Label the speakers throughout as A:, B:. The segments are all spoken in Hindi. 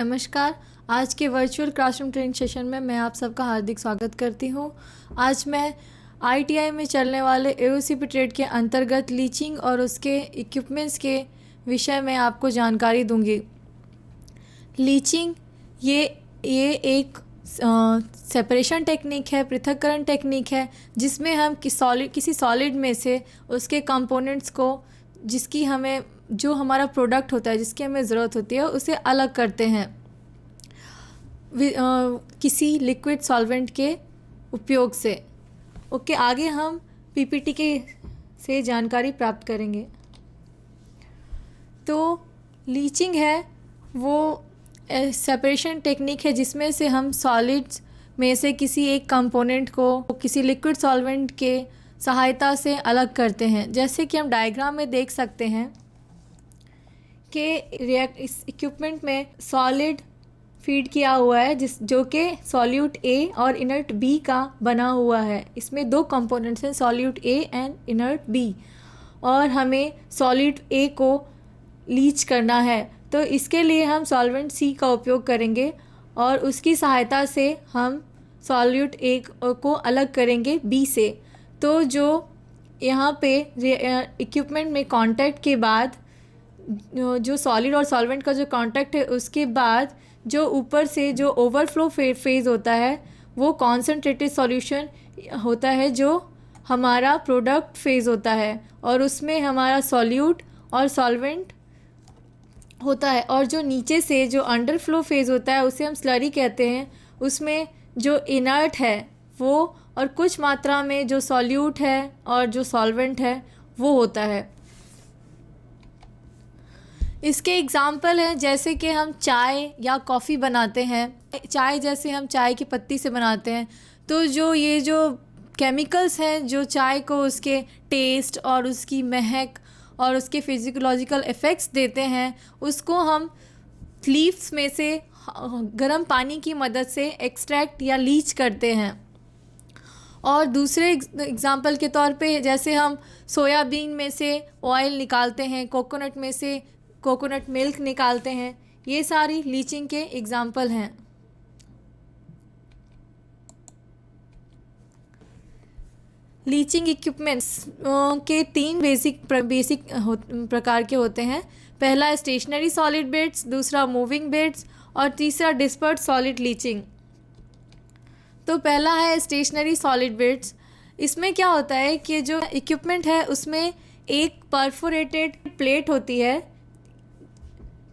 A: नमस्कार। आज के वर्चुअल क्लासरूम ट्रेनिंग सेशन में मैं आप सबका हार्दिक स्वागत करती हूँ। आज मैं आईटीआई में चलने वाले एओसीपी ट्रेड के अंतर्गत लीचिंग और उसके इक्विपमेंट्स के विषय में आपको जानकारी दूंगी। लीचिंग ये एक सेपरेशन टेक्निक है, पृथक्करण टेक्निक है, जिसमें हम किसी सॉलिड में से उसके कंपोनेंट्स को जो हमारा प्रोडक्ट होता है, जिसकी हमें ज़रूरत होती है, उसे अलग करते हैं किसी लिक्विड सॉल्वेंट के उपयोग से। ओके, आगे हम पीपीटी से जानकारी प्राप्त करेंगे। तो लीचिंग है वो सेपरेशन टेक्निक है जिसमें से हम सॉलिड्स में से किसी एक कंपोनेंट को किसी लिक्विड सॉल्वेंट के सहायता से अलग करते हैं। जैसे कि हम डायग्राम में देख सकते हैं कि इस इक्विपमेंट में सॉलिड फीड किया हुआ है जो कि सॉल्यूट ए और इनर्ट बी का बना हुआ है। इसमें दो कंपोनेंट्स हैं, solute A and inert B, और हमें सॉल्यूट ए को लीच करना है। तो इसके लिए हम सॉल्वेंट सी का उपयोग करेंगे और उसकी सहायता से हम सॉल्यूट ए को अलग करेंगे बी से। तो जो यहाँ पे इक्विपमेंट में कांटेक्ट के बाद जो सॉलिड और सॉल्वेंट का जो कांटेक्ट है, उसके बाद जो ऊपर से जो ओवरफ्लो फेज़ होता है वो कॉन्सेंट्रेटेड सॉल्यूशन होता है, जो हमारा प्रोडक्ट फेज़ होता है, और उसमें हमारा सॉल्यूट और सॉल्वेंट होता है। और जो नीचे से जो अंडरफ्लो फेज़ होता है उसे हम स्लरी कहते हैं। उसमें जो इनर्ट है वो और कुछ मात्रा में जो सॉल्यूट है और जो सॉल्वेंट है वो होता है। इसके एग्ज़ाम्पल हैं, जैसे कि हम चाय या कॉफ़ी बनाते हैं। चाय जैसे हम चाय की पत्ती से बनाते हैं, तो जो केमिकल्स हैं जो चाय को उसके टेस्ट और उसकी महक और उसके फिजियोलॉजिकल इफ़ेक्ट्स देते हैं, उसको हम लीव्स में से गर्म पानी की मदद से एक्सट्रैक्ट या लीच करते हैं। और दूसरे एग्ज़ाम्पल के तौर पे जैसे हम सोयाबीन में से ऑयल निकालते हैं, कोकोनट में से कोकोनट मिल्क निकालते हैं। ये सारी लीचिंग के एग्ज़ाम्पल हैं। लीचिंग इक्विपमेंट्स के तीन बेसिक प्रकार के होते हैं। पहला स्टेशनरी सॉलिड बेड्स, दूसरा मूविंग बेड्स और तीसरा डिस्पर्ट सॉलिड लीचिंग। तो पहला है स्टेशनरी सॉलिड बेड्स। इसमें क्या होता है कि जो इक्विपमेंट है उसमें एक परफोरेटेड प्लेट होती है,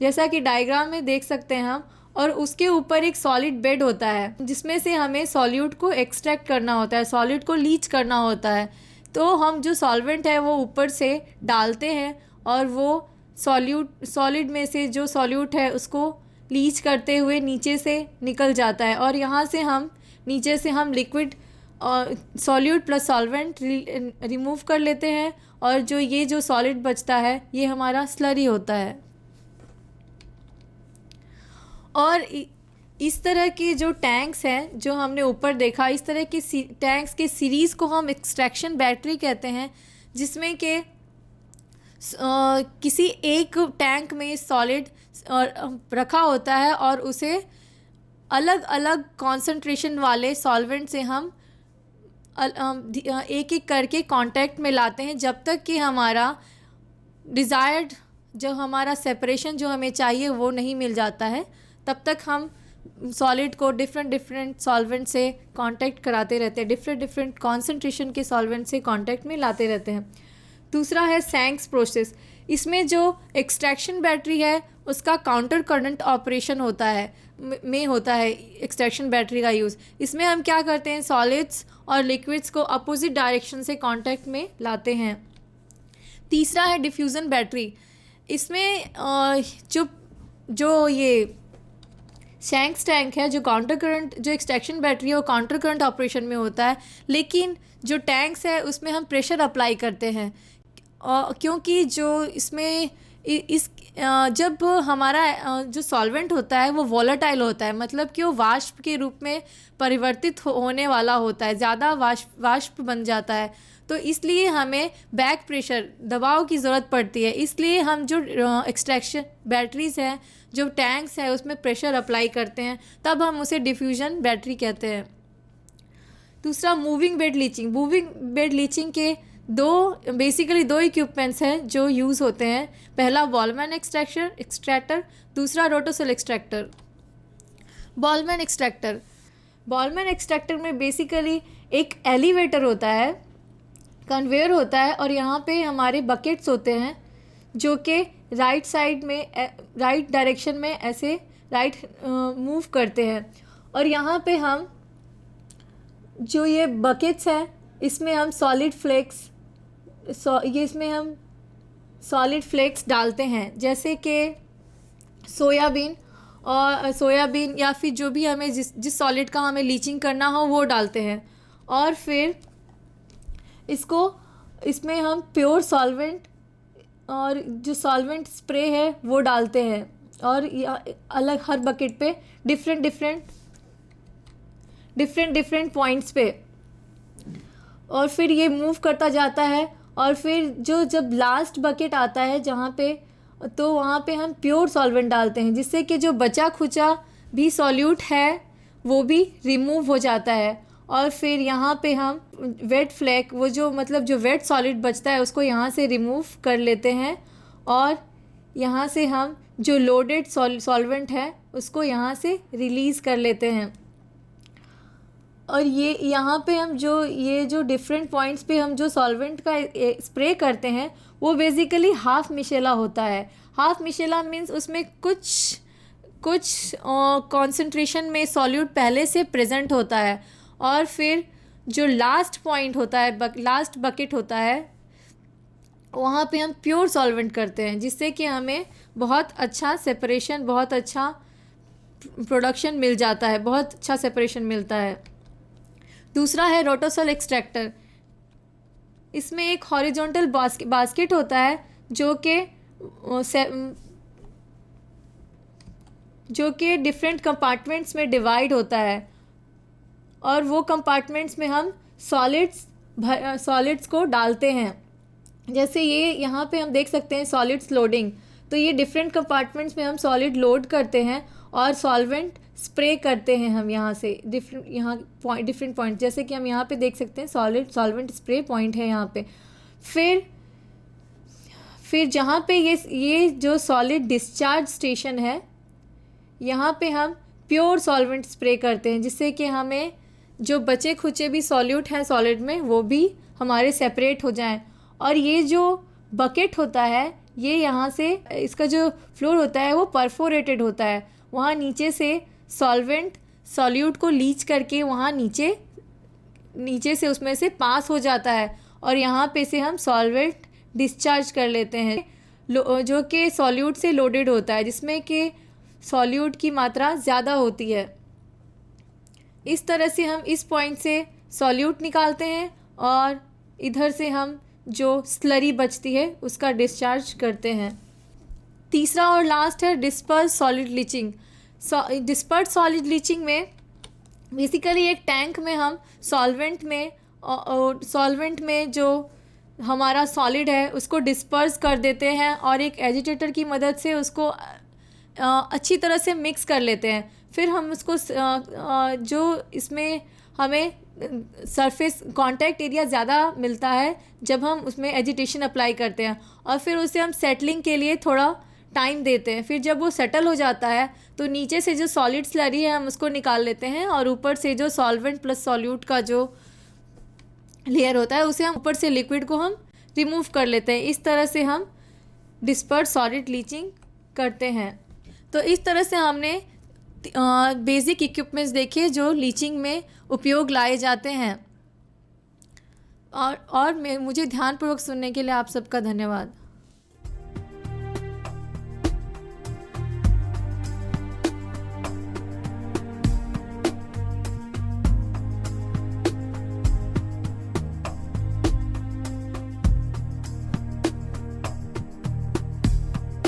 A: जैसा कि डायग्राम में देख सकते हैं हम, और उसके ऊपर एक सॉलिड बेड होता है जिसमें से हमें सॉल्यूट को एक्सट्रैक्ट करना होता है, सॉल्यूट को लीच करना होता है। तो हम जो सॉल्वेंट है वो ऊपर से डालते हैं और वो सॉलिड में से जो सॉल्यूट है उसको लीच करते हुए नीचे से निकल जाता है, और यहाँ से नीचे से हम लिक्विड और सॉल्यूट प्लस सॉल्वेंट रिमूव कर लेते हैं, और जो सॉलिड बचता है ये हमारा स्लरी होता है। और इस तरह के जो टैंक्स हैं जो हमने ऊपर देखा, इस तरह के टैंक्स के सीरीज़ को हम एक्सट्रैक्शन बैटरी कहते हैं, जिसमें कि किसी एक टैंक में सॉलिड रखा होता है और उसे अलग अलग कॉन्सेंट्रेशन वाले सॉल्वेंट से हम एक एक करके कांटेक्ट में लाते हैं, जब तक कि हमारा डिज़ायर्ड जो हमारा सेपरेशन जो हमें चाहिए वो नहीं मिल जाता है। तब तक हम सॉलिड को डिफरेंट सॉल्वेंट से कांटेक्ट कराते रहते हैं, डिफरेंट कॉन्सेंट्रेशन के सॉल्वेंट से कांटेक्ट में लाते रहते हैं। दूसरा है सैंक्स प्रोसेस। इसमें जो एक्सट्रैक्शन बैटरी है उसका काउंटर करंट ऑपरेशन होता है एक्सट्रैक्शन बैटरी का यूज़। इसमें हम क्या करते हैं, सॉलिड्स और लिक्विड्स को अपोजिट डायरेक्शन से कांटेक्ट में लाते हैं। तीसरा है डिफ्यूज़न बैटरी। इसमें जो ये शैंक्स टैंक है, जो काउंटर करंट जो एक्सट्रैक्शन बैटरी है वो काउंटर करंट ऑपरेशन में होता है, लेकिन जो टैंक्स है उसमें हम प्रेशर अप्लाई करते हैं, क्योंकि जो इसमें जब हमारा जो सॉल्वेंट होता है वो वॉलेटाइल होता है, मतलब कि वो वाष्प के रूप में परिवर्तित होने वाला होता है, ज़्यादा वाष्प बन जाता है। तो इसलिए हमें बैक प्रेशर दबाव की ज़रूरत पड़ती है। इसलिए हम जो एक्सट्रैक्शन बैटरीज़ हैं, जो टैंक्स है, उसमें प्रेशर अप्लाई करते हैं, तब हम उसे डिफ्यूज़न बैटरी कहते हैं। दूसरा moving bed leaching. Moving bed leaching के बेसिकली दो इक्विपमेंट्स हैं जो यूज़ होते हैं। पहला बॉलमैन एक्सट्रैक्टर, दूसरा रोटोसेल एक्सट्रैक्टर। बॉलमैन एक्सट्रैक्टर में बेसिकली एक एलिवेटर होता है, कन्वेयर होता है, और यहाँ पे हमारे बकेट्स होते हैं जो कि राइट साइड में राइट डायरेक्शन में ऐसे राइट मूव करते हैं। और यहाँ पे हम जो ये बकेट्स हैं इसमें हम इसमें हम सॉलिड फ्लेक्स डालते हैं, जैसे कि सोयाबीन या फिर जो भी हमें जिस सॉलिड का हमें लीचिंग करना हो वो डालते हैं। और फिर इसमें हम प्योर सॉल्वेंट और जो सॉल्वेंट स्प्रे है वो डालते हैं, और अलग हर बकेट पे डिफरेंट पॉइंट्स पे, और फिर ये मूव करता जाता है। और फिर जब लास्ट बकेट आता है जहाँ पे, तो वहाँ पे हम प्योर सॉल्वेंट डालते हैं, जिससे कि जो बचा खुचा भी सॉल्यूट है वो भी रिमूव हो जाता है। और फिर यहाँ पे हम वेट फ्लैक, जो वेट सॉलिड बचता है उसको यहाँ से रिमूव कर लेते हैं, और यहाँ से हम जो लोडेड सॉल्वेंट है उसको यहाँ से रिलीज़ कर लेते हैं। और ये यहाँ पे हम जो डिफरेंट पॉइंट्स पे हम जो सॉल्वेंट का स्प्रे करते हैं वो बेसिकली हाफ मिशेला होता है। हाफ मिशेला मीन्स उसमें कुछ कॉन्सेंट्रेशन में सॉल्यूट पहले से प्रेजेंट होता है, और फिर जो लास्ट पॉइंट होता है, लास्ट बकेट होता है, वहाँ पे हम प्योर सॉल्वेंट करते हैं, जिससे कि हमें बहुत अच्छा सेपरेशन, बहुत अच्छा प्रोडक्शन मिल जाता है, बहुत अच्छा सेपरेशन मिलता है। दूसरा है रोटोसेल एक्सट्रैक्टर। इसमें एक हॉरिजॉन्टल बास्केट होता है जो कि डिफरेंट कंपार्टमेंट्स में डिवाइड होता है, और वो कंपार्टमेंट्स में हम सॉलिड्स को डालते हैं। जैसे ये यहाँ पे हम देख सकते हैं सॉलिड्स लोडिंग, तो ये डिफरेंट कंपार्टमेंट्स में हम सॉलिड लोड करते हैं और सॉल्वेंट स्प्रे करते हैं हम यहाँ से डिफरेंट पॉइंट, जैसे कि हम यहाँ पे देख सकते हैं सॉल्वेंट स्प्रे पॉइंट है यहाँ पे। फिर जहाँ पे ये जो सॉलिड डिस्चार्ज स्टेशन है, यहाँ पे हम प्योर सॉल्वेंट स्प्रे करते हैं, जिससे कि हमें जो बचे खुचे भी सॉल्यूट हैं सॉलिड में वो भी हमारे सेपरेट हो जाएं। और ये जो बकेट होता है, ये यहाँ से इसका जो फ्लोर होता है वो परफोरेटेड होता है, वहाँ नीचे से सॉल्यूट को लीच करके वहाँ नीचे से उसमें से पास हो जाता है, और यहाँ पे से हम सॉल्वेंट डिस्चार्ज कर लेते हैं, जो कि सॉल्यूट से लोडेड होता है, जिसमें कि सॉल्यूट की मात्रा ज़्यादा होती है। इस तरह से हम इस पॉइंट से सॉल्यूट निकालते हैं, और इधर से हम जो स्लरी बचती है उसका डिस्चार्ज करते हैं। तीसरा और लास्ट है disperse solid leaching. Disperse solid leaching में बेसिकली एक टैंक में हम सॉल्वेंट में जो हमारा सॉलिड है उसको डिस्पर्स कर देते हैं, और एक एजिटेटर की मदद से उसको अच्छी तरह से मिक्स कर लेते हैं। फिर हम उसको जो इसमें हमें सरफेस कांटेक्ट एरिया ज़्यादा मिलता है जब हम उसमें एजिटेशन अप्लाई करते हैं, और फिर उसे हम सेटलिंग के लिए थोड़ा टाइम देते हैं। फिर जब वो सेटल हो जाता है तो नीचे से जो सॉलिड स्लरी है हम उसको निकाल लेते हैं, और ऊपर से जो सॉल्वेंट प्लस सॉल्यूट का जो लेयर होता है उसे हम ऊपर से लिक्विड को हम रिमूव कर लेते हैं। इस तरह से हम डिस्पर्स सॉलिड लीचिंग करते हैं। तो इस तरह से हमने बेसिक इक्विपमेंट्स देखे जो लीचिंग में उपयोग लाए जाते हैं। और मुझे ध्यानपूर्वक सुनने के लिए आप सबका धन्यवाद।